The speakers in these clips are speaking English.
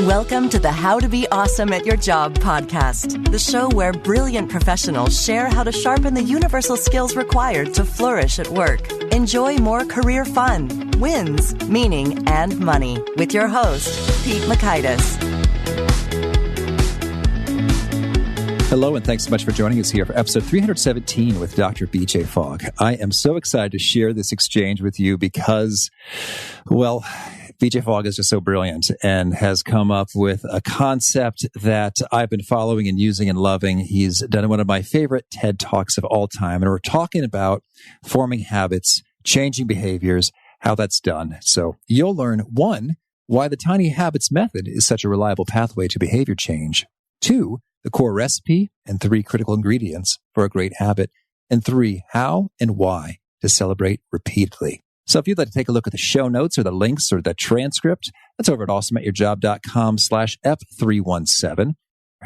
Welcome to the How to Be Awesome at Your Job podcast, the show where brilliant professionals share how to sharpen the universal skills required to flourish at work. Enjoy more career fun, wins, meaning, and money with your host, Pete Makaitis. Hello, and thanks so much for joining us here for episode 317 with Dr. BJ Fogg. I am so excited to share this exchange with you because, well, BJ Fogg is just so brilliant and has come up with a concept that I've been following and using and loving. He's done one of my favorite TED Talks of all time, and we're talking about forming habits, changing behaviors, how that's done. So you'll learn, 1, why the tiny habits method is such a reliable pathway to behavior change. 2, the core recipe, and 3 critical ingredients for a great habit, and 3, how and why to celebrate repeatedly. So if you'd like to take a look at the show notes or the links or the transcript, that's over at awesomeatyourjob.com/F317.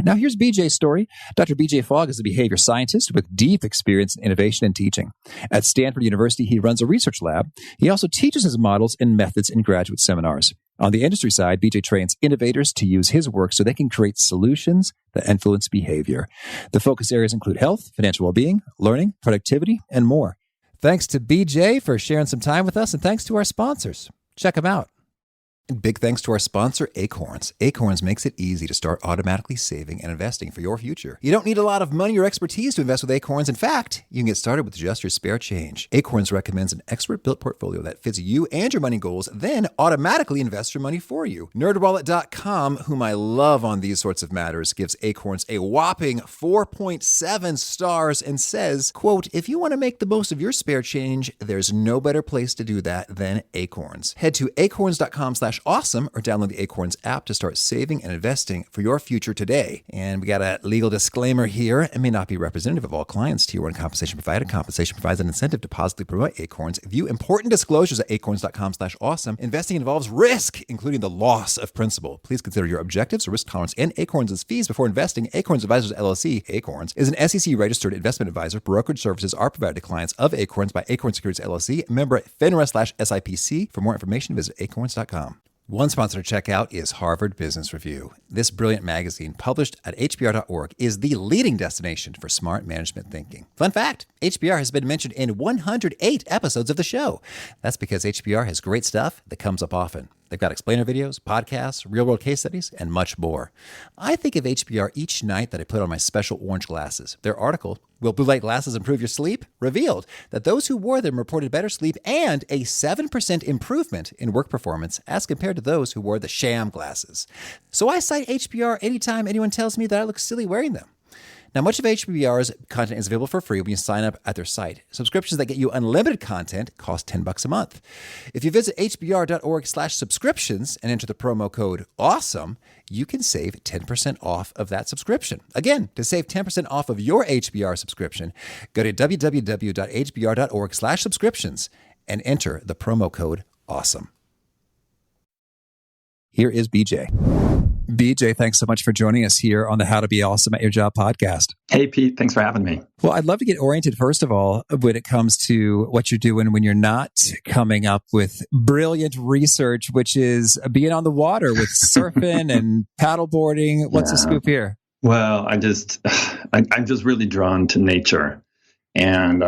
Now here's BJ's story. Dr. BJ Fogg is a behavior scientist with deep experience in innovation and teaching. At Stanford University, he runs a research lab. He also teaches his models and methods in graduate seminars. On the industry side, BJ trains innovators to use his work so they can create solutions that influence behavior. The focus areas include health, financial well-being, learning, productivity, and more. Thanks to BJ for sharing some time with us, and thanks to our sponsors. Check them out. And big thanks to our sponsor, Acorns. Acorns makes it easy to start automatically saving and investing for your future. You don't need a lot of money or expertise to invest with Acorns. In fact, you can get started with just your spare change. Acorns recommends an expert-built portfolio that fits you and your money goals, then automatically invests your money for you. NerdWallet.com, whom I love on these sorts of matters, gives Acorns a whopping 4.7 stars and says, quote, if you want to make the most of your spare change, there's no better place to do that than Acorns. Head to acorns.com/awesome or download the Acorns app to start saving and investing for your future today. And we got a legal disclaimer here. It may not be representative of all clients. Tier 1 compensation provided. Compensation provides an incentive to positively promote Acorns. View important disclosures at acorns.com/awesome. Investing involves risk, including the loss of principal. Please consider your objectives, risk tolerance, and Acorns' fees before investing. Acorns Advisors LLC, Acorns, is an SEC-registered investment advisor. Brokerage services are provided to clients of Acorns by Acorns Securities LLC, member FINRA/SIPC. For more information, visit acorns.com. One sponsor to check out is Harvard Business Review. This brilliant magazine, published at hbr.org, is the leading destination for smart management thinking. Fun fact, HBR has been mentioned in 108 episodes of the show. That's because HBR has great stuff that comes up often. They've got explainer videos, podcasts, real-world case studies, and much more. I think of HBR each night that I put on my special orange glasses. Their article, Will Blue Light Glasses Improve Your Sleep?, revealed that those who wore them reported better sleep and a 7% improvement in work performance as compared to those who wore the sham glasses. So I cite HBR anytime anyone tells me that I look silly wearing them. Now, much of HBR's content is available for free when you sign up at their site. Subscriptions that get you unlimited content cost $10 a month. If you visit hbr.org/subscriptions and enter the promo code AWESOME, you can save 10% off of that subscription. Again, to save 10% off of your HBR subscription, go to www.hbr.org/subscriptions and enter the promo code AWESOME. Here is BJ. BJ, thanks so much for joining us here on the How to Be Awesome at Your Job podcast. Hey, Pete. Thanks for having me. Well, I'd love to get oriented, first of all, when it comes to what you're doing when you're not coming up with brilliant research, which is being on the water with surfing and paddleboarding. What's the scoop here? Well, I'm just really drawn to nature, and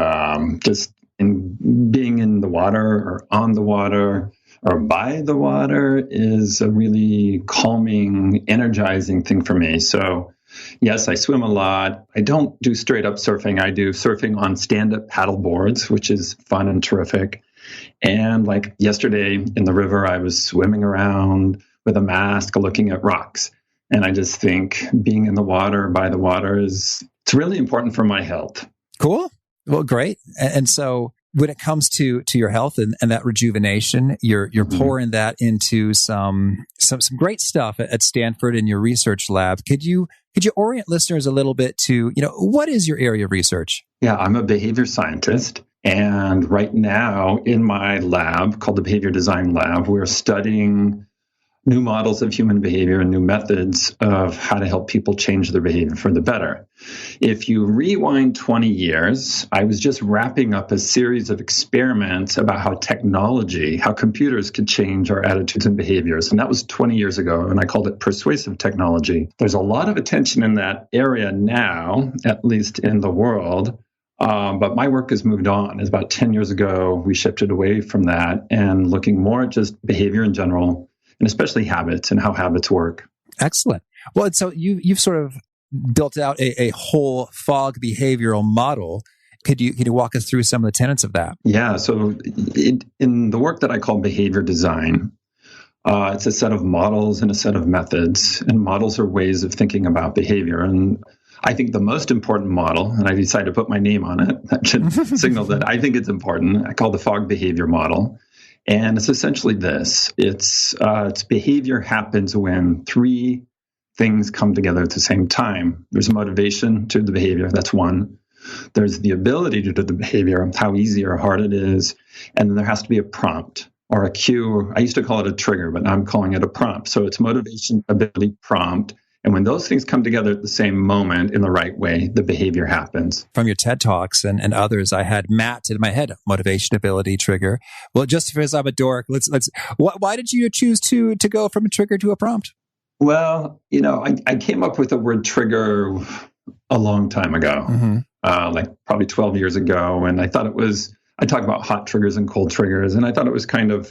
just in being in the water or on the water or by the water is a really calming, energizing thing for me. So yes, I swim a lot. I don't do straight up surfing. I do surfing on stand-up paddle boards, which is fun and terrific. And like yesterday in the river, I was swimming around with a mask looking at rocks. And I just think being in the water, by the water, it's really important for my health. Cool. Well, great. And so when it comes to your health and that rejuvenation, you're pouring that into some great stuff at Stanford in your research lab. Could you orient listeners a little bit to, what is your area of research? Yeah, I'm a behavior scientist. And right now in my lab called the Behavior Design Lab, we're studying new models of human behavior and new methods of how to help people change their behavior for the better. If you rewind 20 years, I was just wrapping up a series of experiments about how technology, how computers could change our attitudes and behaviors. And that was 20 years ago, and I called it persuasive technology. There's a lot of attention in that area now, at least in the world. But my work has moved on. It's about 10 years ago, we shifted away from that and looking more at just behavior in general, and especially habits and how habits work. Excellent. Well, so you've sort of built out a whole Fogg behavioral model. Could you walk us through some of the tenets of that? Yeah. So in the work that I call behavior design, it's a set of models and a set of methods. And models are ways of thinking about behavior. And I think the most important model, and I decided to put my name on it, that should signal that I think it's important, I call the Fogg behavior model. And it's essentially this. It's behavior happens when three things come together at the same time. There's a motivation to the behavior. That's one. There's the ability to do the behavior, how easy or hard it is. And then there has to be a prompt or a cue. I used to call it a trigger, but now I'm calling it a prompt. So it's motivation, ability, prompt. And when those things come together at the same moment in the right way, the behavior happens. From your TED Talks and others, I had Matt in my head, motivation, ability, trigger. Well, just because I'm a dork, why did you choose to go from a trigger to a prompt? Well, I came up with the word trigger a long time ago, like probably 12 years ago. And I thought I talk about hot triggers and cold triggers, and I thought it was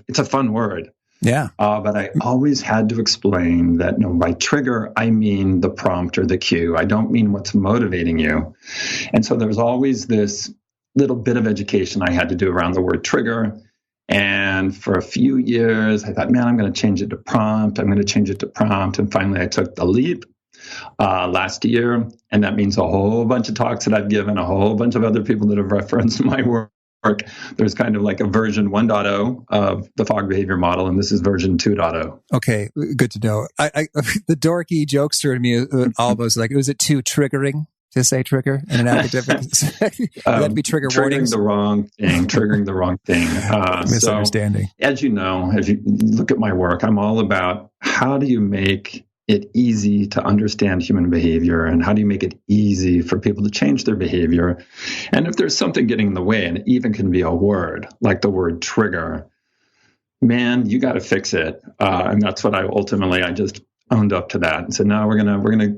it's a fun word. Yeah. But I always had to explain that by trigger, I mean the prompt or the cue. I don't mean what's motivating you. And so there was always this little bit of education I had to do around the word trigger. And for a few years, I thought, man, I'm going to change it to prompt. And finally, I took the leap last year. And that means a whole bunch of talks that I've given, a whole bunch of other people that have referenced my work. There's kind of like a version 1.0 of the Fogg behavior model, and this is version 2.0. Okay, good to know. The dorky jokester in me almost like, was it too triggering to say trigger in an academic? That'd be trigger warnings. Triggering the wrong thing. Misunderstanding. So, as you look at my work, I'm all about how do you make it easy to understand human behavior, and how do you make it easy for people to change their behavior? And if there's something getting in the way, and it even can be a word like the word trigger, man, you got to fix it. And that's what I just owned up to that and said, no, we're gonna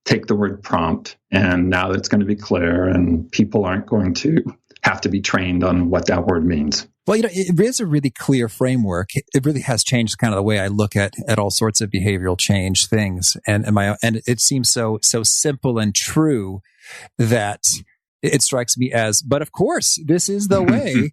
take the word prompt, and now it's going to be clear, and people aren't going to have to be trained on what that word means. Well, it is a really clear framework. It really has changed kind of the way I look at all sorts of behavioral change things. And it seems so simple and true that it strikes me as, but of course, this is the way.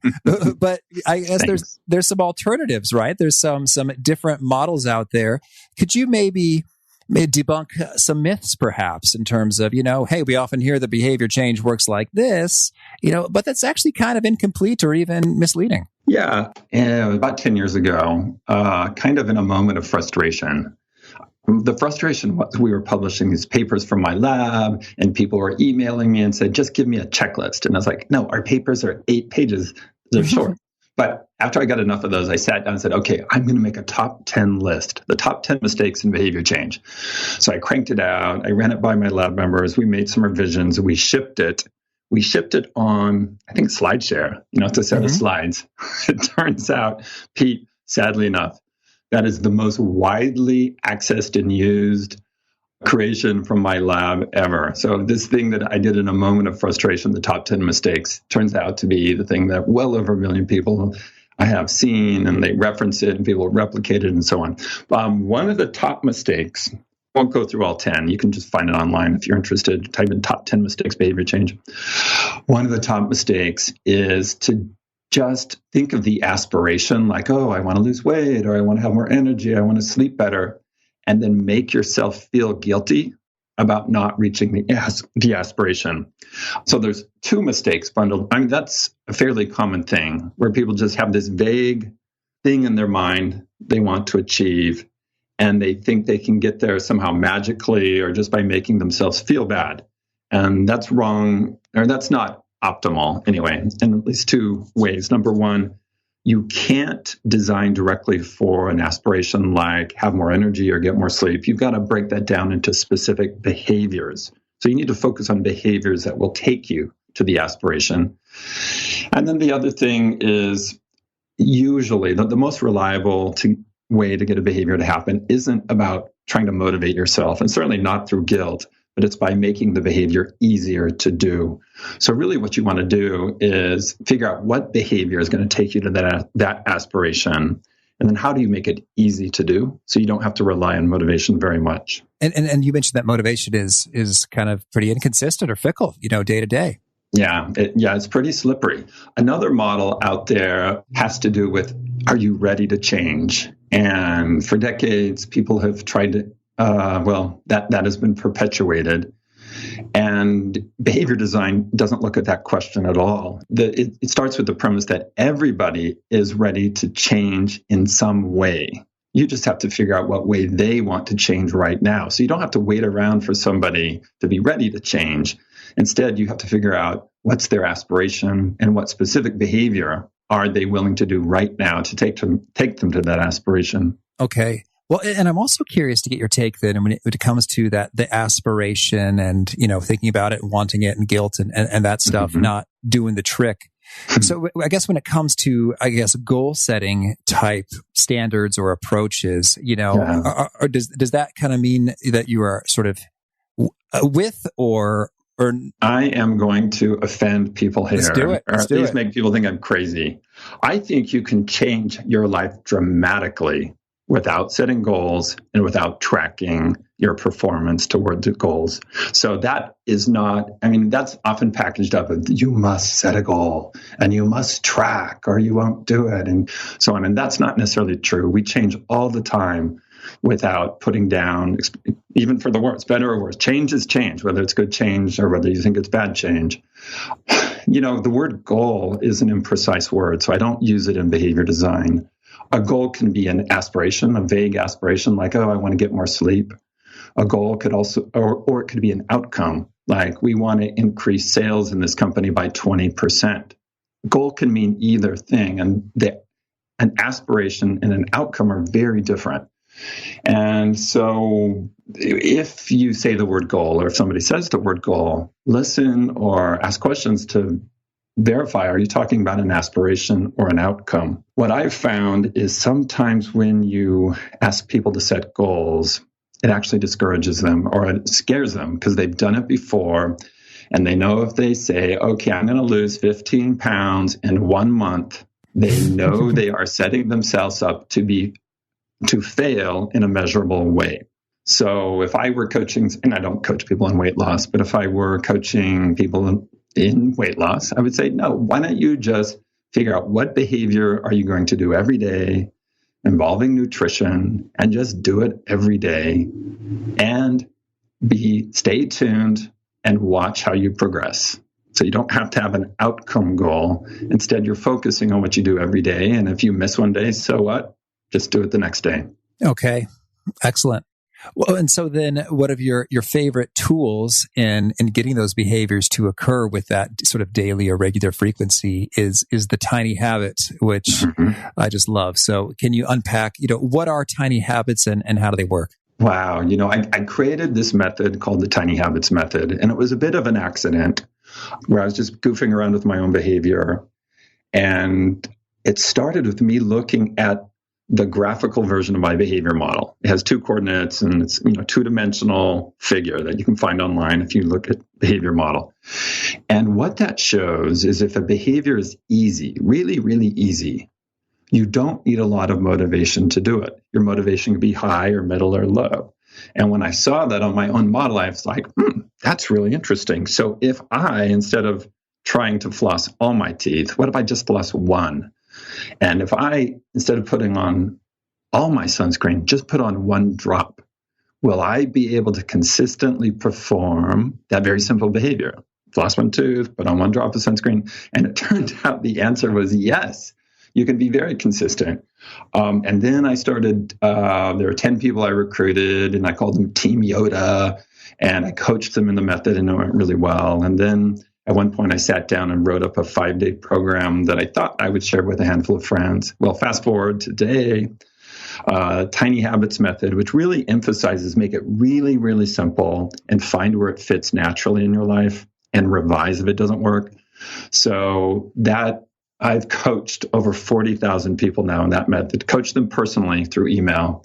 But I guess there's some alternatives, right? There's some different models out there. Could you maybe debunk some myths, perhaps, in terms of, hey, we often hear that behavior change works like this, but that's actually kind of incomplete or even misleading. Yeah. About 10 years ago, kind of in a moment of frustration. The frustration was we were publishing these papers from my lab, and people were emailing me and said, just give me a checklist. And I was like, no, our papers are 8 pages. They're short. But after I got enough of those, I sat down and said, okay, I'm going to make a top 10 list, the top 10 mistakes in behavior change. So I cranked it out. I ran it by my lab members. We made some revisions. We shipped it. We shipped it on, I think, SlideShare. It's a set of slides. It turns out, Pete, sadly enough, that is the most widely accessed and used creation from my lab ever. So this thing that I did in a moment of frustration, the top 10 mistakes, turns out to be the thing that well over 1 million people I have seen, and they reference it and people replicate it and so on. One of the top mistakes, won't go through all 10. You can just find it online if you're interested. Type in top 10 mistakes, behavior change. One of the top mistakes is to just think of the aspiration like, oh, I want to lose weight, or I want to have more energy, I want to sleep better, and then make yourself feel guilty about not reaching the aspiration. So there's 2 mistakes bundled. I mean, that's a fairly common thing where people just have this vague thing in their mind they want to achieve, and they think they can get there somehow magically or just by making themselves feel bad. And that's wrong, or that's not optimal anyway, in at least 2 ways. Number one, you can't design directly for an aspiration like have more energy or get more sleep. You've got to break that down into specific behaviors. So you need to focus on behaviors that will take you to the aspiration. And then the other thing is usually the most reliable way to get a behavior to happen isn't about trying to motivate yourself, and certainly not through guilt, but it's by making the behavior easier to do. So really what you want to do is figure out what behavior is going to take you to that aspiration. And then how do you make it easy to do so you don't have to rely on motivation very much? And you mentioned that motivation is kind of pretty inconsistent or fickle, day to day. Yeah, it's pretty slippery. Another model out there has to do with, are you ready to change? And for decades, people have tried to, that has been perpetuated. And behavior design doesn't look at that question at all. It starts with the premise that everybody is ready to change in some way. You just have to figure out what way they want to change right now. So you don't have to wait around for somebody to be ready to change. Instead, you have to figure out what's their aspiration and what specific behavior are they willing to do right now to take them to that aspiration. Okay. Well, and I'm also curious to get your take then when it comes to the aspiration and, thinking about it and wanting it and guilt and that stuff, not doing the trick. So I guess when it comes to, goal setting type standards or approaches, or does that kind of mean that you are sort of with or I am going to offend people here. Let's do it. Or at least make people think I'm crazy. I think you can change your life dramatically without setting goals and without tracking your performance toward the goals. So that is not, that's often packaged up as you must set a goal and you must track or you won't do it and so on. And that's not necessarily true. We change all the time without putting down, even for the worse, better or worse. Change is change, whether it's good change or whether you think it's bad change. The word goal is an imprecise word, so I don't use it in behavior design. A goal can be an aspiration, a vague aspiration, like, I want to get more sleep. A goal could also, or it could be an outcome, like we want to increase sales in this company by 20%. Goal can mean either thing, and an aspiration and an outcome are very different. And so if you say the word goal, or if somebody says the word goal, listen or ask questions to verify, are you talking about an aspiration or an outcome? What I've found is sometimes when you ask people to set goals, it actually discourages them or it scares them because they've done it before. And they know if they say, okay, I'm going to lose 15 pounds in 1 month, they know they are setting themselves up to fail in a measurable way. So if I were coaching, and I don't coach people in weight loss, but if I were coaching people in weight loss, I would say, no, why don't you just figure out what behavior are you going to do every day involving nutrition and just do it every day and stay tuned and watch how you progress. So you don't have to have an outcome goal. Instead, you're focusing on what you do every day. And if you miss one day, so what? Just do it the next day. Okay. Excellent. Well, and so then what of your favorite tools in getting those behaviors to occur with that sort of daily or regular frequency is the tiny habits, which I just love. So can you unpack, what are tiny habits and how do they work? Wow. I created this method called the tiny habits method, and it was a bit of an accident where I was just goofing around with my own behavior. And it started with me looking at the graphical version of my behavior model. It has 2 coordinates and it's, 2-dimensional figure that you can find online if you look at behavior model. And what that shows is if a behavior is easy, really, really easy, you don't need a lot of motivation to do it. Your motivation can be high or middle or low. And when I saw that on my own model, I was like, that's really interesting. So if I, instead of trying to floss all my teeth, what if I just floss one? And if I, instead of putting on all my sunscreen, just put on 1 drop, will I be able to consistently perform that very simple behavior? Floss 1 tooth, put on 1 drop of sunscreen. And it turned out the answer was yes. You can be very consistent. And then I started, there were 10 people I recruited, and I called them Team Yoda, and I coached them in the method, and it went really well. And then At one point, I sat down and wrote up a 5-day program that I thought I would share with a handful of friends. Well, fast forward today, Tiny Habits method, which really emphasizes make it really, really simple and find where it fits naturally in your life and revise if it doesn't work. So that I've coached over 40,000 people now in that method, coached them personally through email.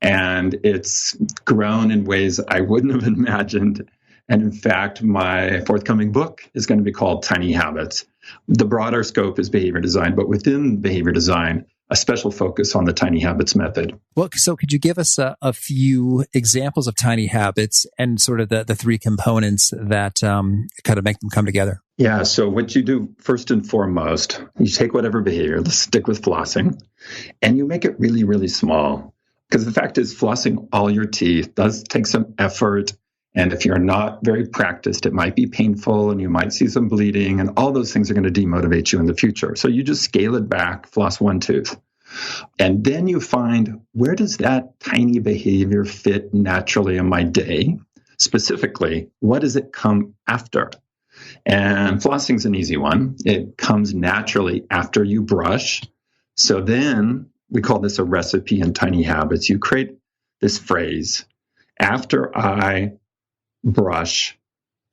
And it's grown in ways I wouldn't have imagined. And in fact, my forthcoming book is going to be called Tiny Habits. The broader scope is behavior design, but within behavior design, a special focus on the Tiny Habits method. Well, so could you give us a few examples of tiny habits and sort of the three components that kind of make them come together? Yeah, so what you do first and foremost, you take whatever behavior, let's stick with flossing, and you make it really, really small. Because the fact is, flossing all your teeth does take some effort. And if you're not very practiced, it might be painful and you might see some bleeding, and all those things are going to demotivate you in the future. So you just scale it back, floss one tooth. And then you find, where does that tiny behavior fit naturally in my day? Specifically, what does it come after? And flossing's an easy one. It comes naturally after you brush. So then we call this a recipe in Tiny Habits. You create this phrase, after I brush,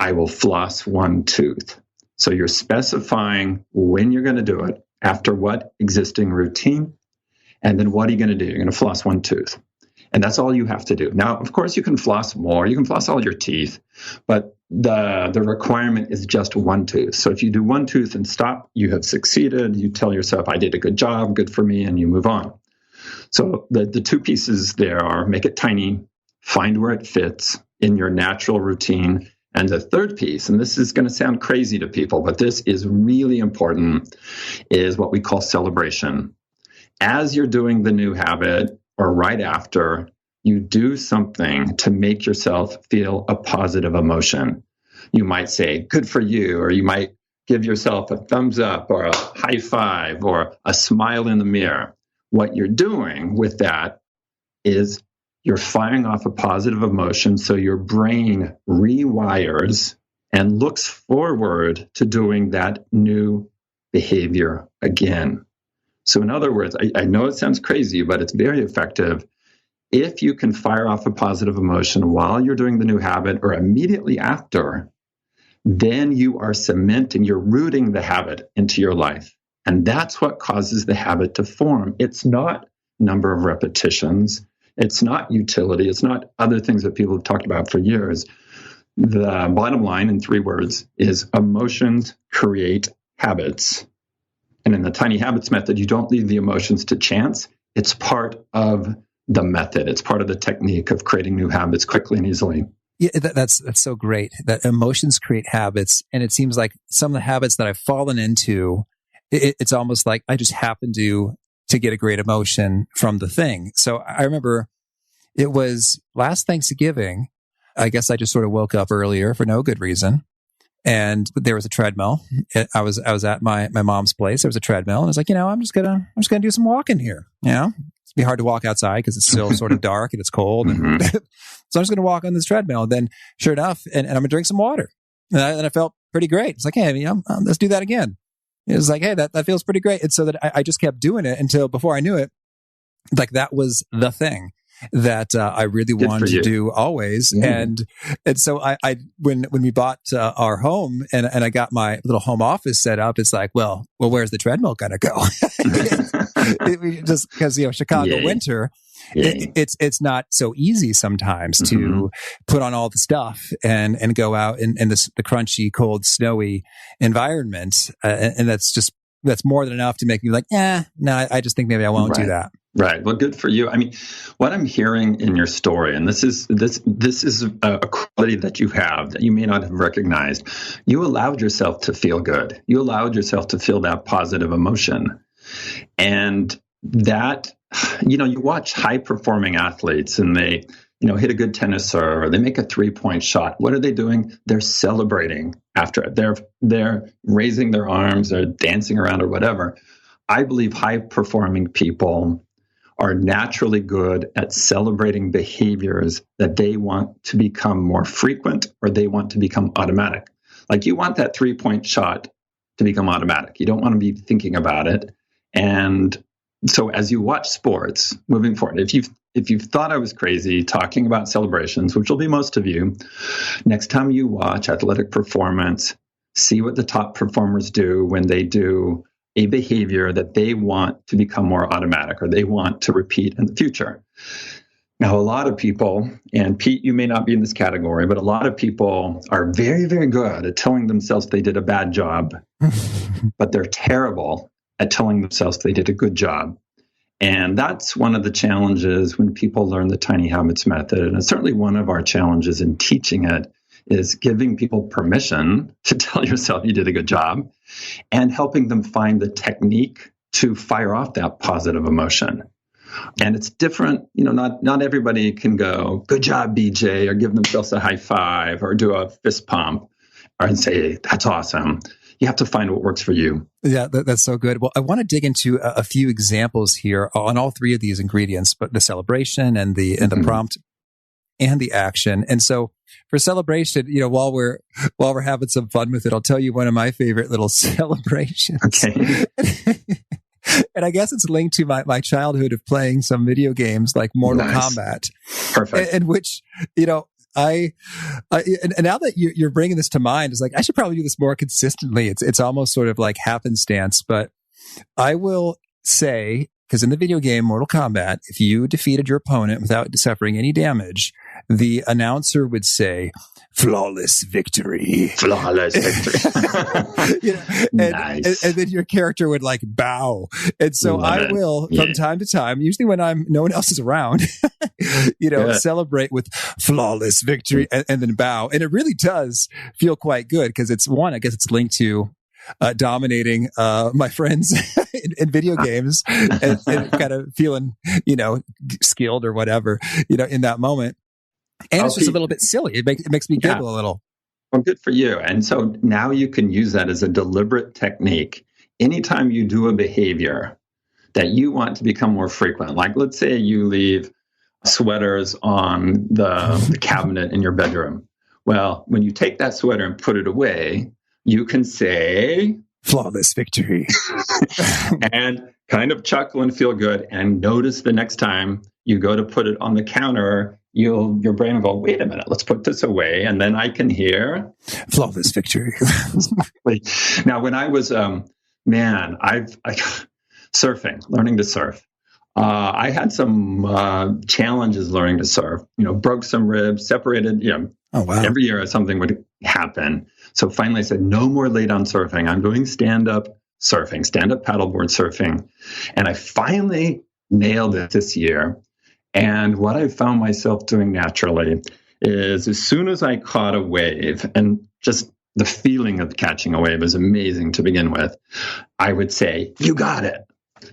I will floss one tooth. So you're specifying when you're going to do it, after what existing routine, and then what are you going to do? You're going to floss one tooth. And that's all you have to do. Now, of course, you can floss more. You can floss all your teeth, but the requirement is just one tooth. So if you do one tooth and stop, you have succeeded. You tell yourself, I did a good job, good for me, and you move on. So the two pieces there are make it tiny, find where it fits in your natural routine. And the third piece, and this is going to sound crazy to people, but this is really important, is what we call celebration. As you're doing the new habit or right after, you do something to make yourself feel a positive emotion. You might say, good for you, or you might give yourself a thumbs up or a high five or a smile in the mirror. What you're doing with that is you're firing off a positive emotion, so your brain rewires and looks forward to doing that new behavior again. So in other words, I know it sounds crazy, but it's very effective. If you can fire off a positive emotion while you're doing the new habit or immediately after, then you are cementing, you're rooting the habit into your life. And that's what causes the habit to form. It's not number of repetitions. It's not utility. It's not other things that people have talked about for years. The bottom line in 3 words is emotions create habits. And in the Tiny Habits method, you don't leave the emotions to chance. It's part of the method. It's part of the technique of creating new habits quickly and easily. Yeah, that's so great. That emotions create habits. And it seems like some of the habits that I've fallen into, it's almost like I just happen to get a great emotion from the thing. So I remember it was last Thanksgiving. I guess I just sort of woke up earlier for no good reason. And there was a treadmill. I was at my mom's place. There was a treadmill, and I was like, I'm just gonna do some walking here. It's be hard to walk outside because it's still sort of dark and it's cold. And so I'm just gonna walk on this treadmill. And then, sure enough, and I'm gonna drink some water. And I felt pretty great. It's like, hey, let's do that again. It was like, hey, that feels pretty great. And so that I just kept doing it until before I knew it, like that was the thing that I really wanted to do always. Yeah. And so I when we bought our home and I got my little home office set up, it's like, well, where's the treadmill going to go? Just because, Chicago winter, it's not so easy sometimes to put on all the stuff and go out in the crunchy, cold, snowy environment. And that's more than enough to make me like, no, I just think maybe I won't do that. Right. Well, good for you. I mean, what I'm hearing in your story, and this is a quality that you have that you may not have recognized. You allowed yourself to feel good. You allowed yourself to feel that positive emotion. And that, you watch high performing athletes and they, hit a good tennis serve or they make a 3-point shot. What are they doing? They're celebrating after it. They're raising their arms, they're dancing around or whatever. I believe high performing people are naturally good at celebrating behaviors that they want to become more frequent or they want to become automatic. Like you want that 3-point shot to become automatic. You don't want to be thinking about it. And so as you watch sports moving forward, if you've thought I was crazy talking about celebrations, which will be most of you, next time you watch athletic performance, see what the top performers do when they do a behavior that they want to become more automatic or they want to repeat in the future. Now, a lot of people, and Pete, you may not be in this category, but a lot of people are very, very good at telling themselves they did a bad job, but they're terrible at telling themselves they did a good job. And that's one of the challenges when people learn the Tiny Habits method. And it's certainly one of our challenges in teaching it is giving people permission to tell yourself you did a good job and helping them find the technique to fire off that positive emotion. And it's different, not everybody can go, good job, BJ, or give themselves a high five or do a fist pump or say, that's awesome. You have to find what works for you. Yeah, that's so good. Well, I want to dig into a few examples here on all three of these ingredients, but the celebration and the prompt and the action. And so for celebration, while we're having some fun with it, I'll tell you one of my favorite little celebrations. Okay. And I guess it's linked to my childhood of playing some video games like Mortal Kombat. Perfect. In which, I and now that you're bringing this to mind, it's like, I should probably do this more consistently. It's almost sort of like happenstance, but I will say, because in the video game Mortal Kombat, if you defeated your opponent without suffering any damage, the announcer would say, flawless victory. Flawless victory. Nice. And then your character would like bow. And so I will, from time to time, usually when no one else is around, celebrate with flawless victory and then bow. And it really does feel quite good because it's I guess it's linked to dominating my friends in video games and kind of feeling, skilled or whatever, in that moment. And it's just a little bit silly. It makes me giggle a little. Well, good for you. And so now you can use that as a deliberate technique. Anytime you do a behavior that you want to become more frequent, like let's say you leave sweaters on the cabinet in your bedroom. Well, when you take that sweater and put it away, you can say, flawless victory. And kind of chuckle and feel good. And notice the next time you go to put it on the counter, your brain will go, wait a minute, let's put this away. And then I can hear flawless victory. Now, when I was, surfing, learning to surf. I had some challenges learning to surf, broke some ribs, separated, oh, wow. Every year something would happen. So finally I said, no more late on surfing. I'm doing stand-up surfing, stand-up paddleboard surfing. And I finally nailed it this year. And what I found myself doing naturally is as soon as I caught a wave, and just the feeling of catching a wave is amazing to begin with, I would say, you got it,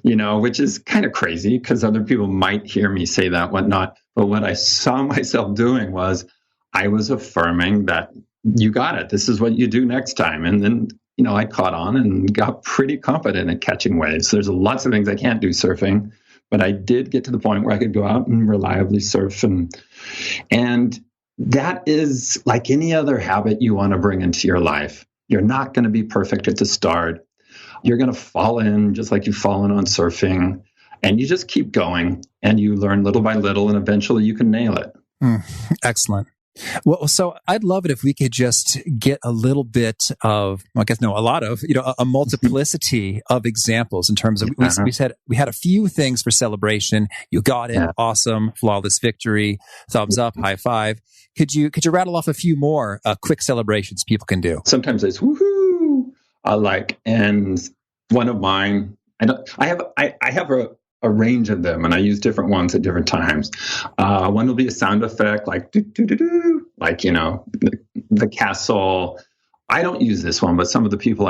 which is kind of crazy because other people might hear me say that, whatnot. But what I saw myself doing was I was affirming that you got it. This is what you do next time. And then, I caught on and got pretty confident at catching waves. There's lots of things I can't do surfing, but I did get to the point where I could go out and reliably surf. And that is like any other habit you want to bring into your life. You're not going to be perfect at the start. You're going to fall in just like you've fallen on surfing. And you just keep going and you learn little by little and eventually you can nail it. Excellent. Well, so I'd love it if we could just get a little bit of, a lot of, a multiplicity of examples in terms of, we said we had a few things for celebration. You got it. Awesome. Flawless victory. Thumbs up. High five. Could you rattle off a few more quick celebrations people can do? Sometimes it's woohoo. And one of mine, I have a range of them, and I use different ones at different times. One will be a sound effect, like do do do do, like the castle. I don't use this one, but some of the people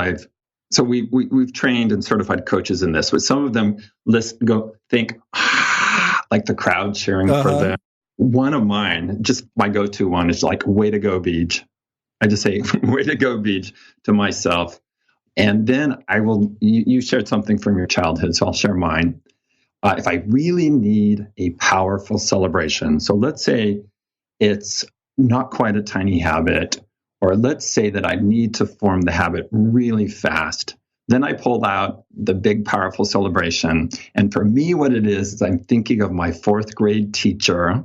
we've trained and certified coaches in this. But some of them think like the crowd cheering for them. One of mine, just my go-to one, is like "Way to go, Beach." I just say "Way to go, Beach" to myself, and then I will. You shared something from your childhood, so I'll share mine. If I really need a powerful celebration, so let's say it's not quite a tiny habit, or let's say that I need to form the habit really fast. Then I pull out the big, powerful celebration. And for me, what it is I'm thinking of my fourth grade teacher,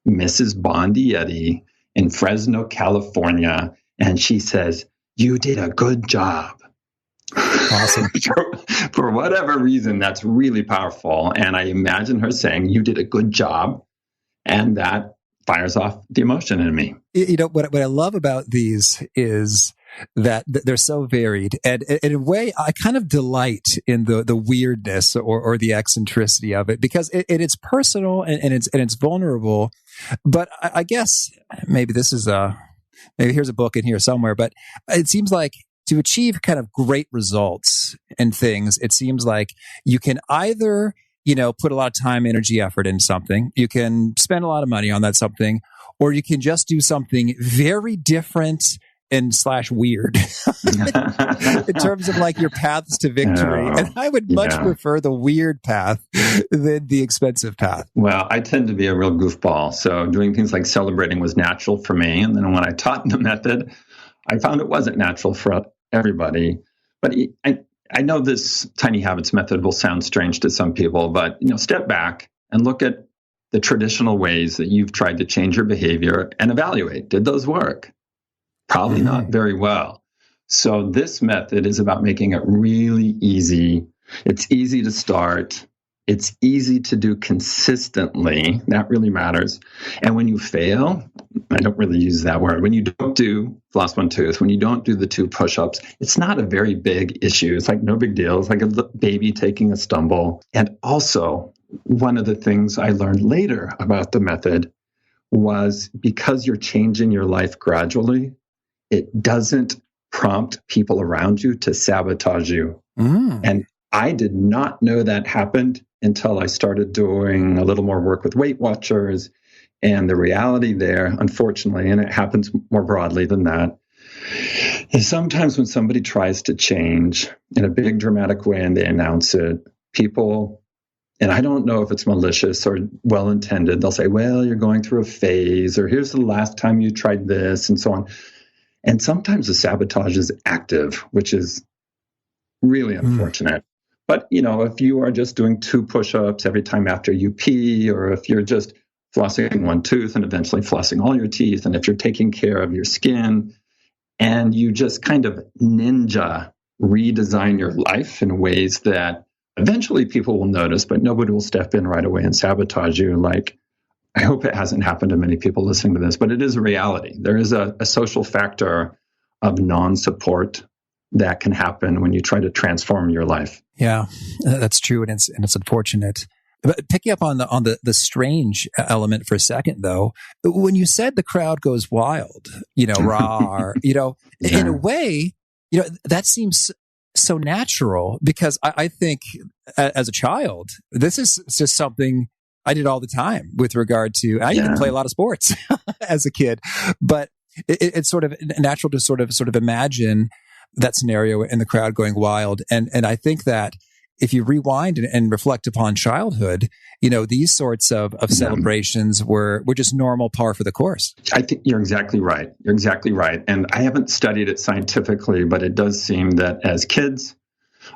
Mrs. Bondietti, in Fresno, California. And she says, "You did a good job." Awesome. For whatever reason, that's really powerful. And I imagine her saying, "You did a good job." And that fires off the emotion in me. You know, what I love about these is that they're so varied. And in a way, I kind of delight in the weirdness or the eccentricity of it, because it's personal and it's vulnerable. But I guess maybe this is maybe here's a book in here somewhere, but it seems like to achieve kind of great results in things, it seems like you can either, put a lot of time, energy, effort into something. You can spend a lot of money on that something, or you can just do something very different and / weird in terms of like your paths to victory. And I would much prefer the weird path than the expensive path. Well, I tend to be a real goofball. So doing things like celebrating was natural for me. And then when I taught the method, I found it wasn't natural for everybody. But I know this tiny habits method will sound strange to some people, but step back and look at the traditional ways that you've tried to change your behavior and evaluate. Did those work? Probably not very well. So this method is about making it really easy. It's easy to start. It's easy to do consistently. That really matters. And when you fail, I don't really use that word. When you don't do floss one tooth, when you don't do the 2 push-ups, it's not a very big issue. It's like no big deal. It's like a baby taking a stumble. And also, one of the things I learned later about the method was because you're changing your life gradually, it doesn't prompt people around you to sabotage you. And I did not know that happened until I started doing a little more work with Weight Watchers. And the reality there, unfortunately, and it happens more broadly than that, is sometimes when somebody tries to change in a big dramatic way and they announce it, people, and I don't know if it's malicious or well-intended, they'll say, "Well, you're going through a phase," or "Here's the last time you tried this," and so on. And sometimes the sabotage is active, which is really unfortunate. But, if you are just doing 2 push-ups every time after you pee, or if you're just flossing 1 tooth and eventually flossing all your teeth, and if you're taking care of your skin, and you just kind of ninja redesign your life in ways that eventually people will notice, but nobody will step in right away and sabotage you. Like, I hope it hasn't happened to many people listening to this, but it is a reality. There is a social factor of non-support that can happen when you try to transform your life. Yeah, that's true, and it's unfortunate. But picking up on the strange element for a second, though, when you said the crowd goes wild, raw, in a way, that seems so natural, because I think as a child, this is just something I did all the time with regard to, I didn't play a lot of sports as a kid, but it's sort of natural to sort of imagine that scenario in the crowd going wild. And I think that if you rewind and reflect upon childhood, these sorts of celebrations were just normal, par for the course. I think you're exactly right. You're exactly right. And I haven't studied it scientifically, but it does seem that as kids,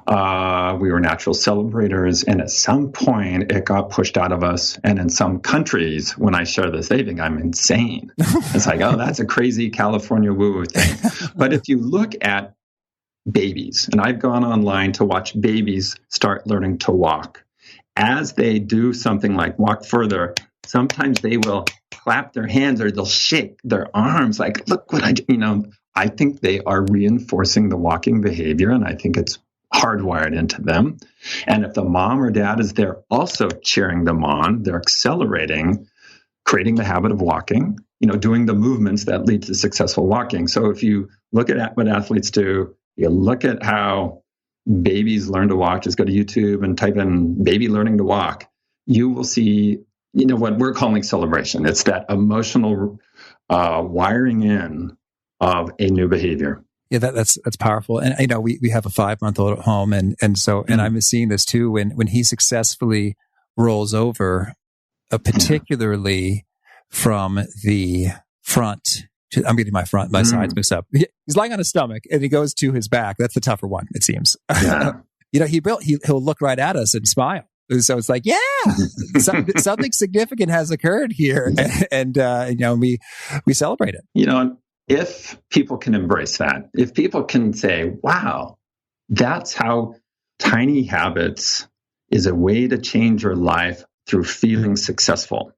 we were natural celebrators. And at some point, it got pushed out of us. And in some countries, when I share this, they think I'm insane. It's like, oh, that's a crazy California woo-woo thing. But if you look at babies, and I've gone online to watch babies start learning to walk. As they do something like walk further, sometimes they will clap their hands or they'll shake their arms like, look what I do. I think they are reinforcing the walking behavior, and I think it's hardwired into them. And if the mom or dad is there also cheering them on, they're accelerating, creating the habit of walking, doing the movements that lead to successful walking. So if you look at what athletes do, you look at how babies learn to walk, just go to YouTube and type in baby learning to walk. You will see, what we're calling celebration. It's that emotional wiring in of a new behavior. Yeah, that's powerful. And we have a 5-month-old at home, and I'm seeing this too when he successfully rolls over, particularly from the front I'm getting my sides mixed up. He's lying on his stomach and he goes to his back. That's the tougher one, it seems. Yeah. He'll look right at us and smile. So it's like, something significant has occurred here, and we celebrate it. If people can embrace that, if people can say, "Wow, that's how tiny habits is a way to change your life through feeling successful,"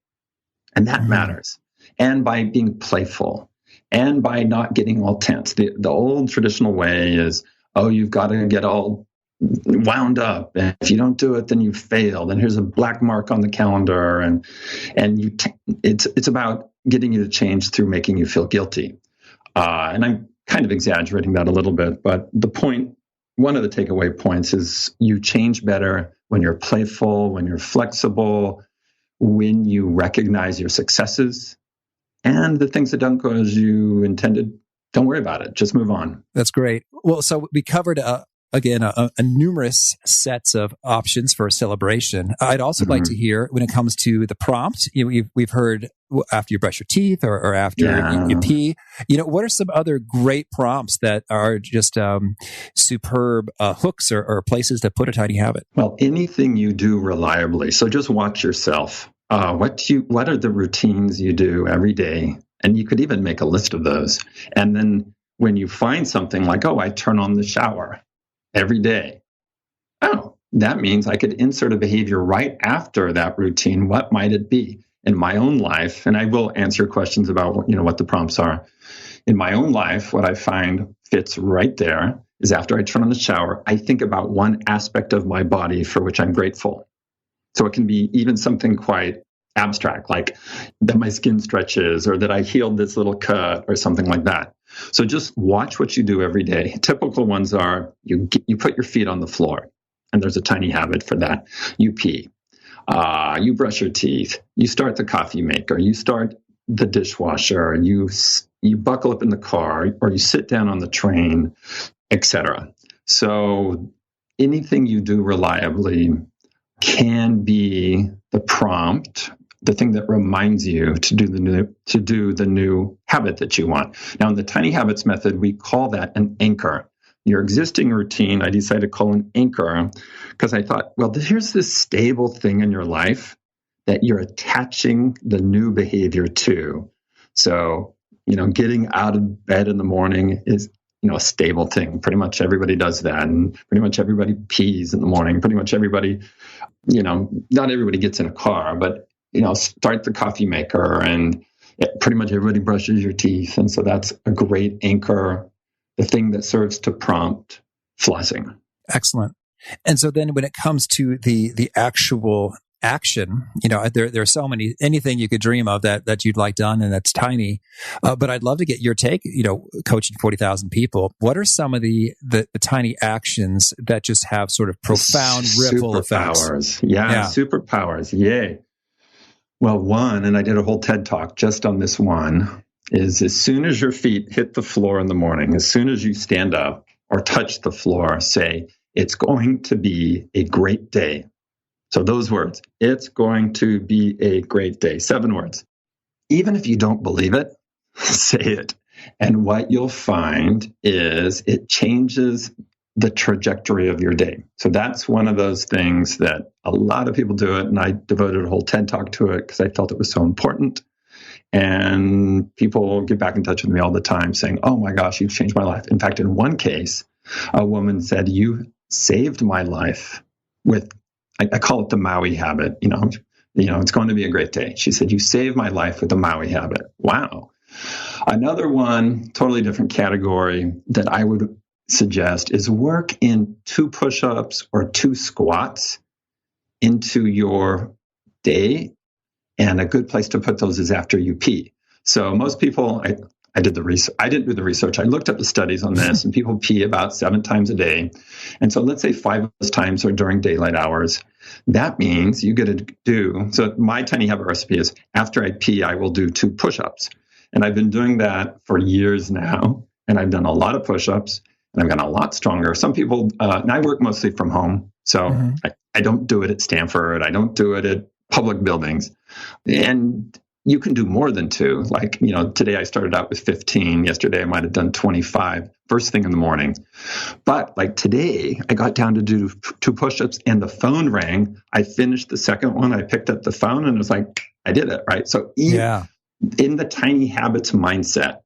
and that matters, and by being playful, and by not getting all tense. The old traditional way is, you've got to get all wound up, and if you don't do it, then you failed, and here's a black mark on the calendar, and it's about getting you to change through making you feel guilty. And I'm kind of exaggerating that a little bit, but one of the takeaway points is you change better when you're playful, when you're flexible, when you recognize your successes, and the things that don't go as you intended. Don't worry about it. Just move on. That's great. Well, so we covered a numerous sets of options for celebration. I'd also like to hear, when it comes to the prompt, we've heard after you brush your teeth or after you pee, what are some other great prompts that are just superb hooks or places to put a tiny habit? Well, anything you do reliably. So just watch yourself. What are the routines you do every day? And you could even make a list of those. And then when you find something like, I turn on the shower every day. That means I could insert a behavior right after that routine. What might it be in my own life? And I will answer questions about what the prompts are. In my own life, what I find fits right there is after I turn on the shower, I think about one aspect of my body for which I'm grateful. So it can be even something quite abstract, like that my skin stretches or that I healed this little cut or something like that. So just watch what you do every day. Typical ones are you put your feet on the floor, and there's a tiny habit for that. You pee, you brush your teeth, you start the coffee maker, you start the dishwasher, you buckle up in the car, or you sit down on the train, etc. So anything you do reliably can be the prompt, the thing that reminds you to do the new habit that you want. Now, in the tiny habits method, we call that an anchor. Your existing routine, I decided to call an anchor because I thought, here's this stable thing in your life that you're attaching the new behavior to. So, getting out of bed in the morning is, a stable thing. Pretty much everybody does that. And pretty much everybody pees in the morning. Pretty much everybody, not everybody gets in a car, but start the coffee maker, and pretty much everybody brushes your teeth. And so that's a great anchor, the thing that serves to prompt flossing. Excellent. And so then when it comes to the actual action, there are so many, anything you could dream of that you'd like done, and that's tiny. But I'd love to get your take, coaching 40,000 people. What are some of the tiny actions that just have sort of profound ripple effects? Superpowers. Yay. Well, one, and I did a whole TED talk just on this one, is as soon as your feet hit the floor in the morning, as soon as you stand up or touch the floor, say, it's going to be a great day. So those words, it's going to be a great day. 7 words. Even if you don't believe it, say it. And what you'll find is it changes the trajectory of your day. So that's one of those things that a lot of people do it. And I devoted a whole TED talk to it because I felt it was so important. And people get back in touch with me all the time saying, oh my gosh, you've changed my life. In fact, in one case, a woman said, you saved my life with, I call it the Maui habit. It's going to be a great day. She said, you saved my life with the Maui habit. Wow. Another one, totally different category that I would suggest is work in 2 push-ups or 2 squats into your day. And a good place to put those is after you pee. So most people, I did the research. I didn't do the research. I looked up the studies on this, and people pee about 7 times a day. And so let's say 5 of those times are during daylight hours. That means you get to do, so my tiny habit recipe is after I pee, I will do 2 push-ups. And I've been doing that for years now. And I've done a lot of push-ups, and I've gotten a lot stronger. Some people, and I work mostly from home. So I don't do it at Stanford. I don't do it at public buildings. And you can do more than 2. Like, today I started out with 15. Yesterday I might have done 25 first thing in the morning. But like today, I got down to do 2 push-ups and the phone rang. I finished the second one. I picked up the phone and it was like, I did it, right? So in the tiny habits mindset,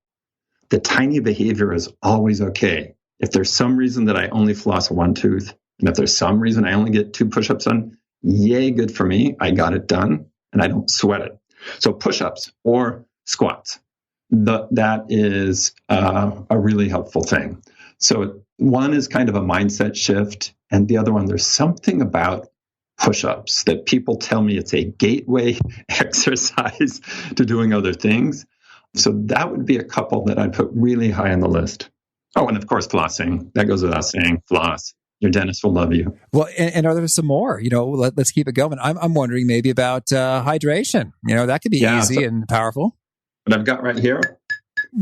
the tiny behavior is always okay. If there's some reason that I only floss 1 tooth, and if there's some reason I only get 2 push-ups done, yay, good for me. I got it done and I don't sweat it. So push-ups or squats, that is a really helpful thing. So one is kind of a mindset shift, and the other one, there's something about push-ups that people tell me it's a gateway exercise to doing other things. So that would be a couple that I'd put really high on the list. Oh, and of course, flossing. That goes without saying, floss. Your dentist will love you. Well, and are there some more? Let's keep it going. I'm wondering maybe about hydration. That could be easy and powerful. What I've got right here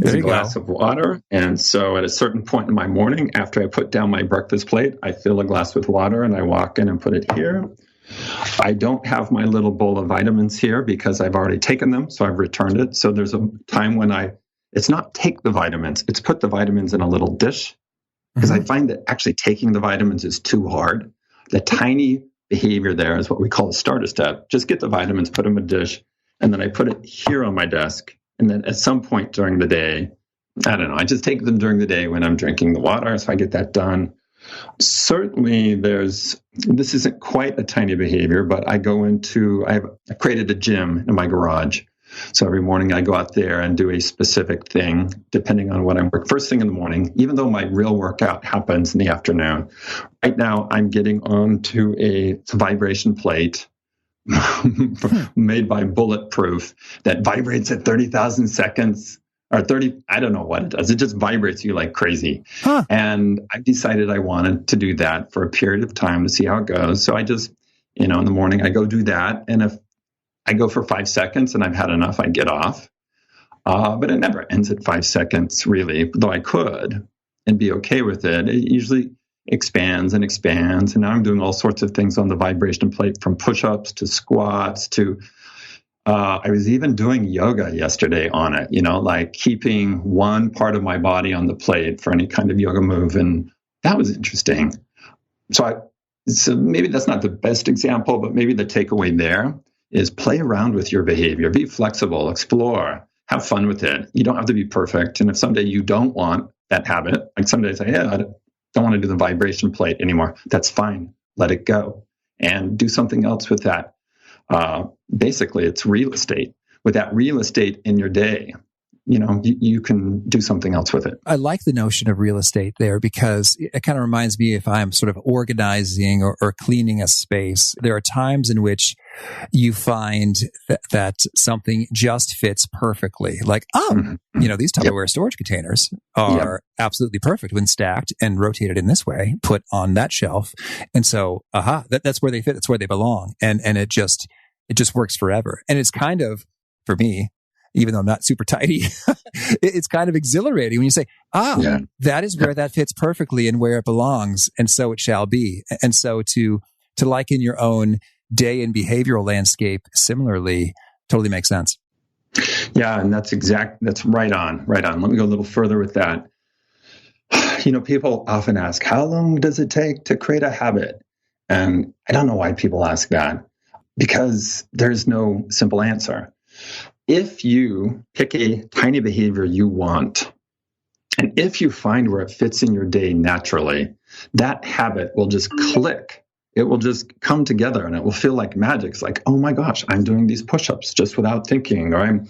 is a glass of water. And so at a certain point in my morning, after I put down my breakfast plate, I fill a glass with water and I walk in and put it here. I don't have my little bowl of vitamins here because I've already taken them, so I've returned it. So there's a time when it's not take the vitamins, it's put the vitamins in a little dish. Because I find that actually taking the vitamins is too hard. The tiny behavior there is what we call a starter step. Just get the vitamins, put them in a dish, and then I put it here on my desk. And then at some point during the day, I don't know, I just take them during the day when I'm drinking the water, so I get that done. Certainly this isn't quite a tiny behavior, but I created a gym in my garage. So every morning I go out there and do a specific thing, depending on what I'm working. First thing in the morning, even though my real workout happens in the afternoon. Right now, I'm getting onto a vibration plate made by Bulletproof that vibrates at 30,000 seconds or 30. I don't know what it does. It just vibrates you like crazy. Huh. And I decided I wanted to do that for a period of time to see how it goes. So I just, in the morning, I go do that. And if I go for 5 seconds and I've had enough, I get off. But it never ends at 5 seconds, really, though I could and be okay with it. It usually expands and expands. And now I'm doing all sorts of things on the vibration plate, from push-ups to squats to, I was even doing yoga yesterday on it, like keeping one part of my body on the plate for any kind of yoga move. And that was interesting. So maybe that's not the best example, but maybe the takeaway there is play around with your behavior, be flexible, explore, have fun with it. You don't have to be perfect. And if someday you don't want that habit, like some days I don't want to do the vibration plate anymore, that's fine. Let it go and do something else with that. Basically, it's real estate. With that real estate in your day, you can do something else with it. I like the notion of real estate there because it kind of reminds me, if I'm sort of organizing or cleaning a space, there are times in which you find that something just fits perfectly. Like, these Tupperware storage containers are absolutely perfect when stacked and rotated in this way, put on that shelf. And so, that's where they fit. It's where they belong. And it just works forever. And it's kind of, for me, even though I'm not super tidy, it's kind of exhilarating when you say, that is where that fits perfectly and where it belongs. And so it shall be. And so to liken your own day and behavioral landscape similarly totally makes sense. Yeah. And that's right on. Let me go a little further with that. People often ask, how long does it take to create a habit? And I don't know why people ask that, because there's no simple answer. If you pick a tiny behavior you want, and if you find where it fits in your day naturally, that habit will just click. It will just come together and it will feel like magic. It's like, oh my gosh, I'm doing these push-ups just without thinking, or I'm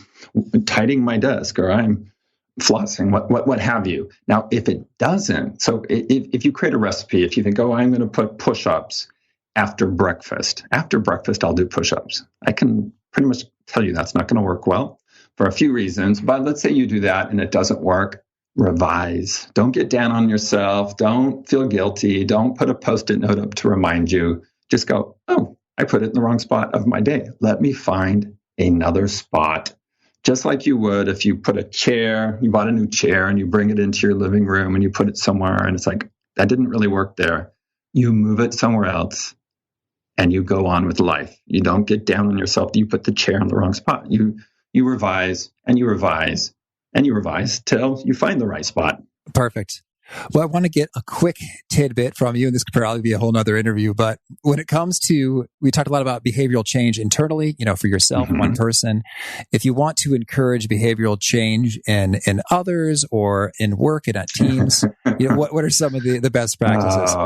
tidying my desk, or I'm flossing, what have you. Now, if it doesn't, so if you create a recipe, if you think, I'm going to put push-ups after breakfast. After breakfast, I'll do push-ups. I can pretty much tell you that's not going to work well for a few reasons. But let's say you do that and it doesn't work. Revise. Don't get down on yourself. Don't feel guilty. Don't put a Post-it note up to remind you. Just go, I put it in the wrong spot of my day. Let me find another spot. Just like you would if you bought a new chair and you bring it into your living room and you put it somewhere and it's like, that didn't really work there. You move it somewhere else and you go on with life. You don't get down on yourself. You put the chair in the wrong spot. You you revise and you revise and you revise till you find the right spot. Perfect. Well, I want to get a quick tidbit from you, and this could probably be a whole nother interview, but when it comes to, we talked a lot about behavioral change internally, for yourself, one person. If you want to encourage behavioral change in others or in work and at teams, what are some of the best practices?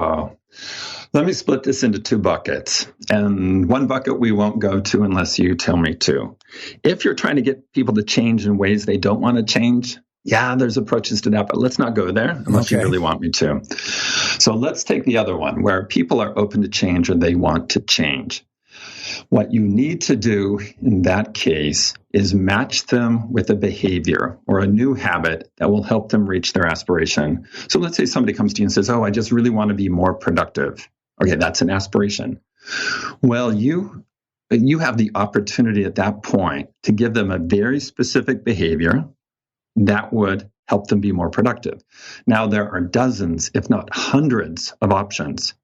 Let me split this into two buckets. And one bucket we won't go to unless you tell me to. If you're trying to get people to change in ways they don't want to change, yeah, there's approaches to that, but let's not go there unless you really want me to. So let's take the other one where people are open to change or they want to change. What you need to do in that case is match them with a behavior or a new habit that will help them reach their aspiration. So let's say somebody comes to you and says, I just really want to be more productive. Okay, that's an aspiration. Well, you have the opportunity at that point to give them a very specific behavior that would help them be more productive. Now, there are dozens, if not hundreds, of options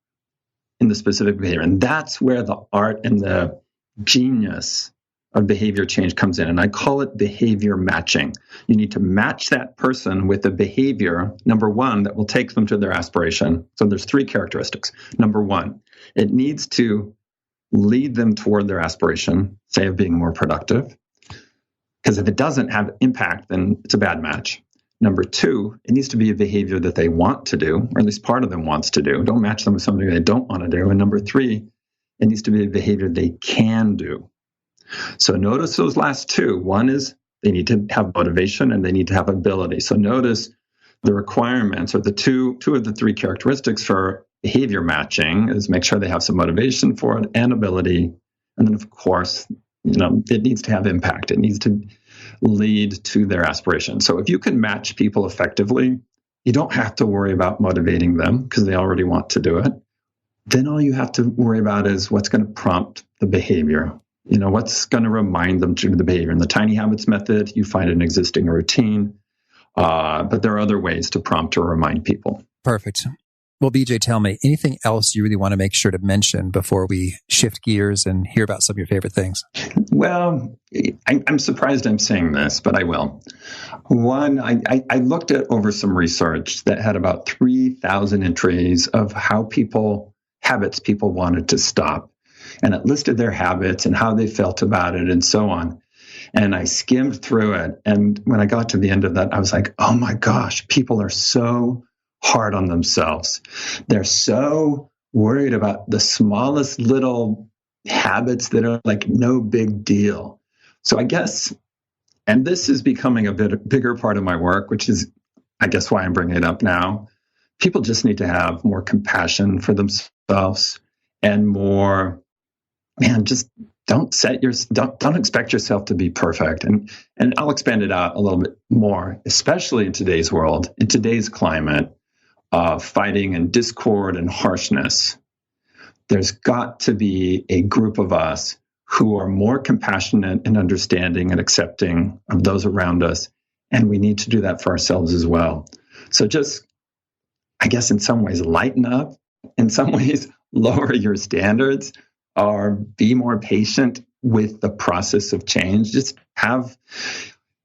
in the specific behavior. And that's where the art and the genius of behavior change comes in. And I call it behavior matching. You need to match that person with a behavior, number one, that will take them to their aspiration. So there's three characteristics. Number one, it needs to lead them toward their aspiration, say, of being more productive. Because if it doesn't have impact, then it's a bad match. Number two, it needs to be a behavior that they want to do, or at least part of them wants to do. Don't match them with something they don't want to do. And number three, it needs to be a behavior they can do. So notice those last two. One is they need to have motivation and they need to have ability. So notice the requirements or the two of the three characteristics for behavior matching is make sure they have some motivation for it and ability. And then, of course, it needs to have impact. It needs to lead to their aspiration. So if you can match people effectively, you don't have to worry about motivating them because they already want to do it. Then all you have to worry about is what's going to prompt the behavior. What's going to remind them to do the behavior. In the tiny habits method, you find an existing routine, but there are other ways to prompt or remind people. Perfect. Well, BJ, tell me, anything else you really want to make sure to mention before we shift gears and hear about some of your favorite things? Well, I'm surprised I'm saying this, but I will. One, I looked at over some research that had about 3,000 entries of habits people wanted to stop. And it listed their habits and how they felt about it and so on. And I skimmed through it. And when I got to the end of that, I was like, oh my gosh, people are so hard on themselves. They're so worried about the smallest little habits that are like no big deal. So I guess, and this is becoming a bigger part of my work, which is, I guess, why I'm bringing it up now. People just need to have more compassion for themselves and more, just don't expect yourself to be perfect. And I'll expand it out a little bit more, especially in today's world, in today's climate of fighting and discord and harshness. There's got to be a group of us who are more compassionate and understanding and accepting of those around us. And we need to do that for ourselves as well. So just, I guess, in some ways, lighten up, in some ways, lower your standards, or be more patient with the process of change.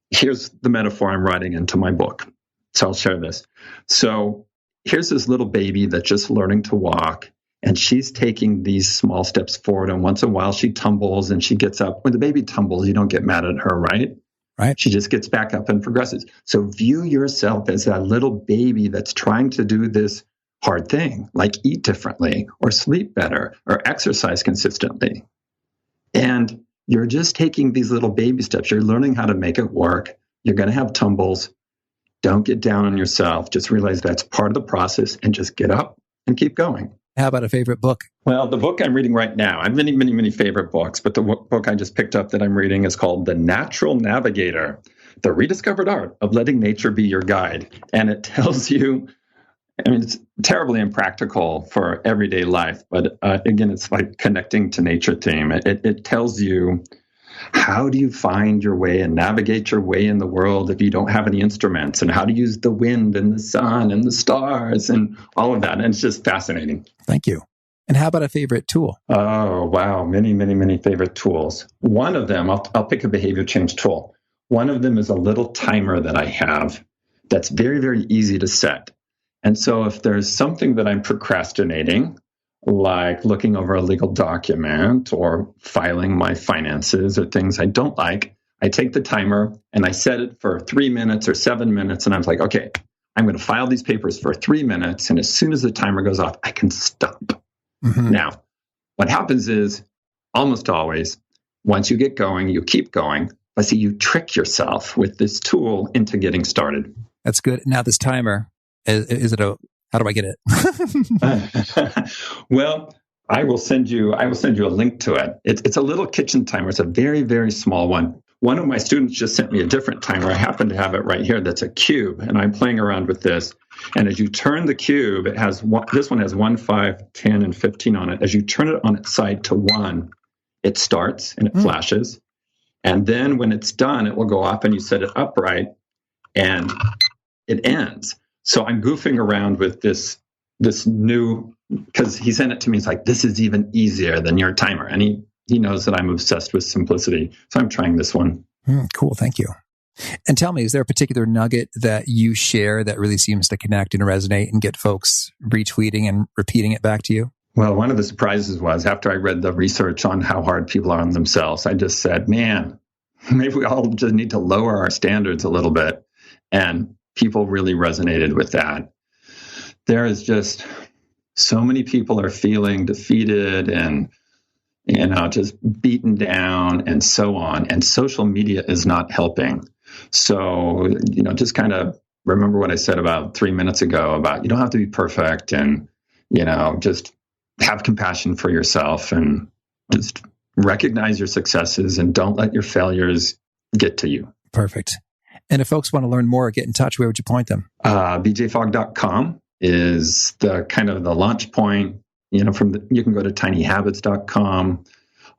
Here's the metaphor I'm writing into my book. So I'll share this. So here's this little baby that's just learning to walk, and she's taking these small steps forward. And once in a while, she tumbles and she gets up. When the baby tumbles, you don't get mad at her, right? Right. She just gets back up and progresses. So view yourself as that little baby that's trying to do this hard thing, like eat differently or sleep better or exercise consistently. And you're just taking these little baby steps. You're learning how to make it work. You're going to have tumbles. Don't get down on yourself. Just realize that's part of the process and just get up and keep going. How about a favorite book? Well, the book I'm reading right now, I have many, many, many favorite books, but the book I just picked up that I'm reading is called The Natural Navigator, The Rediscovered Art of Letting Nature Be Your Guide. And it tells you, it's terribly impractical for everyday life, but again, it's like connecting to nature theme. It tells you, how do you find your way and navigate your way in the world if you don't have any instruments, and how to use the wind and the sun and the stars and all of that. And it's just fascinating. Thank you. And how about a favorite tool? Oh, wow. Many, many, many favorite tools. One of them, I'll pick a behavior change tool. One of them is a little timer that I have that's very, very easy to set. And so if there's something that I'm procrastinating, like looking over a legal document or filing my finances or things I don't like, I take the timer and I set it for 3 minutes or 7 minutes. And I'm like, okay, I'm going to file these papers for 3 minutes. And as soon as the timer goes off, I can stop. Mm-hmm. Now, what happens is almost always, once you get going, you keep going. But see, you trick yourself with this tool into getting started. That's good. Now, this timer, is it how do I get it? Well, I will send you a link to it. It's a little kitchen timer. It's a very, very small one. One of my students just sent me a different timer. I happen to have it right here. That's a cube, and I'm playing around with this. And as you turn the cube, this one has 1, 5, 10, and 15 on it. As you turn it on its side to 1, it starts and it flashes. And then when it's done, it will go off and you set it upright and it ends. So I'm goofing around with this new, because he sent it to me. It's like, this is even easier than your timer. And he knows that I'm obsessed with simplicity. So I'm trying this one. Cool. Thank you. And tell me, is there a particular nugget that you share that really seems to connect and resonate and get folks retweeting and repeating it back to you? Well, one of the surprises was after I read the research on how hard people are on themselves, I just said, man, maybe we all just need to lower our standards a little bit. And people really resonated with that. There is just so many people are feeling defeated and, just beaten down and so on. And social media is not helping. So, just kind of remember what I said about 3 minutes ago about you don't have to be perfect and, just have compassion for yourself and just recognize your successes and don't let your failures get to you. Perfect. And if folks want to learn more or get in touch, where would you point them? bjfogg.com is the kind of the launch point. You can go to tinyhabits.com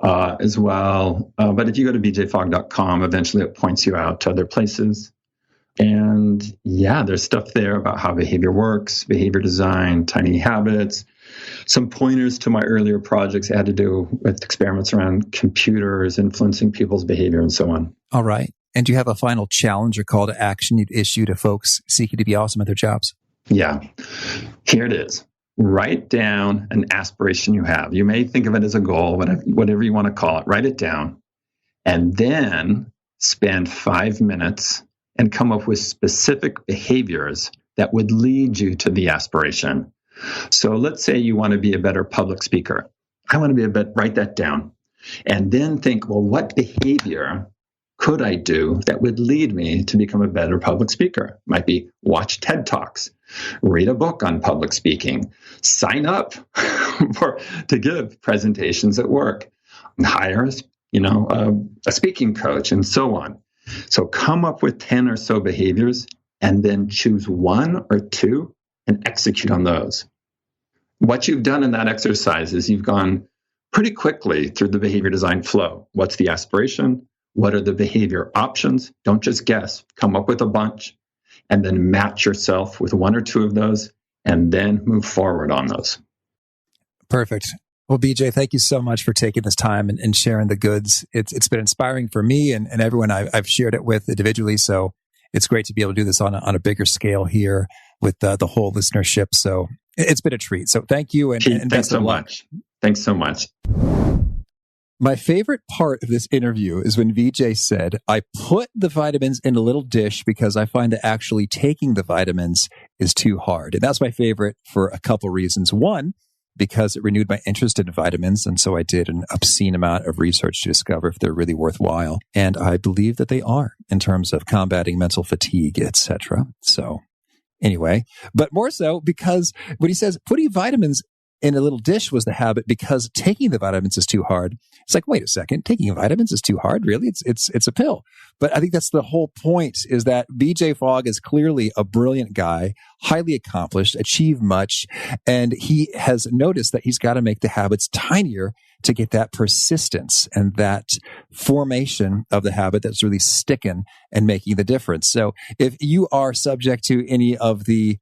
as well. But if you go to bjfogg.com, eventually it points you out to other places. And yeah, there's stuff there about how behavior works, behavior design, tiny habits, some pointers to my earlier projects had to do with experiments around computers influencing people's behavior and so on. All right. And do you have a final challenge or call to action you'd issue to folks seeking to be awesome at their jobs? Yeah. Here it is. Write down an aspiration you have. You may think of it as a goal, whatever you want to call it. Write it down. And then spend 5 minutes and come up with specific behaviors that would lead you to the aspiration. So let's say you want to be a better public speaker. I want to be write that down. And then think, well, what behavior could I do that would lead me to become a better public speaker? Might be watch TED Talks, read a book on public speaking, sign up to give presentations at work, hire a speaking coach, and so on. So come up with 10 or so behaviors and then choose 1 or 2 and execute on those. What you've done in that exercise is you've gone pretty quickly through the behavior design flow. What's the aspiration? What are the behavior options? Don't just guess. Come up with a bunch and then match yourself with 1 or 2 of those and then move forward on those. Perfect. Well, BJ, thank you so much for taking this time and sharing the goods. It's been inspiring for me and everyone I've shared it with individually. So it's great to be able to do this on a bigger scale here with the whole listenership. So it's been a treat. So thank you. And thanks so much. Thanks so much. My favorite part of this interview is when VJ said, I put the vitamins in a little dish because I find that actually taking the vitamins is too hard. And that's my favorite for a couple reasons. One, because it renewed my interest in vitamins. And so I did an obscene amount of research to discover if they're really worthwhile. And I believe that they are in terms of combating mental fatigue, etc. So anyway, but more so because when he says putting vitamins in a little dish was the habit because taking the vitamins is too hard. It's like, wait a second, taking vitamins is too hard? Really? It's a pill. But I think that's the whole point, is that BJ Fogg is clearly a brilliant guy, highly accomplished, achieved much, and he has noticed that he's got to make the habits tinier to get that persistence and that formation of the habit that's really sticking and making the difference. So if you are subject to any of the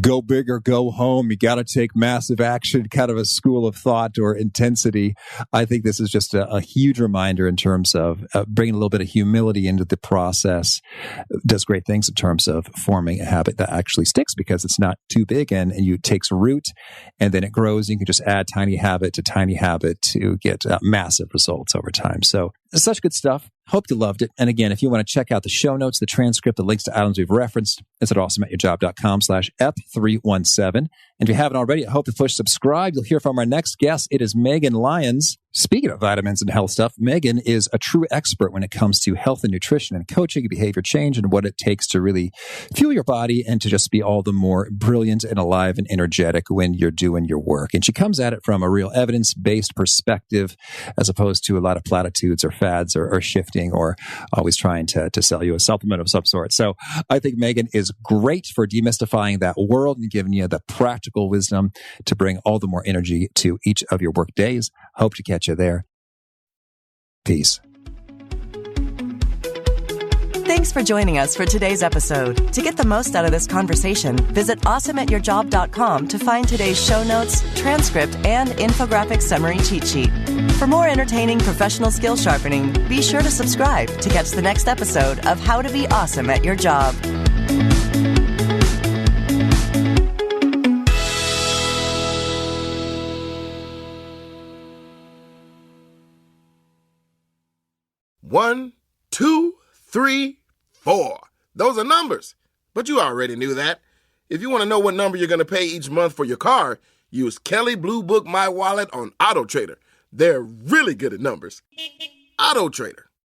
go big or go home. You got to take massive action, kind of a school of thought or intensity. I think this is just a huge reminder in terms of bringing a little bit of humility into the process. Does great things in terms of forming a habit that actually sticks because it's not too big and it takes root and then it grows. You can just add tiny habit to get massive results over time. So such good stuff. Hope you loved it. And again, if you want to check out the show notes, the transcript, the links to items we've referenced, it's at awesomeatyourjob.com/ep317. And if you haven't already, I hope you push subscribe. You'll hear from our next guest. It is Megan Lyons. Speaking of vitamins and health stuff, Megan is a true expert when it comes to health and nutrition and coaching and behavior change and what it takes to really fuel your body and to just be all the more brilliant and alive and energetic when you're doing your work. And she comes at it from a real evidence-based perspective as opposed to a lot of platitudes or fads or shifting or always trying to sell you a supplement of some sort. So I think Megan is great for demystifying that world and giving you the practical wisdom to bring all the more energy to each of your work days. Hope to catch you there. Peace. Thanks for joining us for today's episode. To get the most out of this conversation, visit awesomeatyourjob.com to find today's show notes, transcript, and infographic summary cheat sheet. For more entertaining professional skill sharpening, be sure to subscribe to catch the next episode of How to Be Awesome at Your Job. One, two, 3, 4. Those are numbers. But you already knew that. If you want to know what number you're going to pay each month for your car, use Kelley Blue Book My Wallet on AutoTrader. They're really good at numbers. AutoTrader.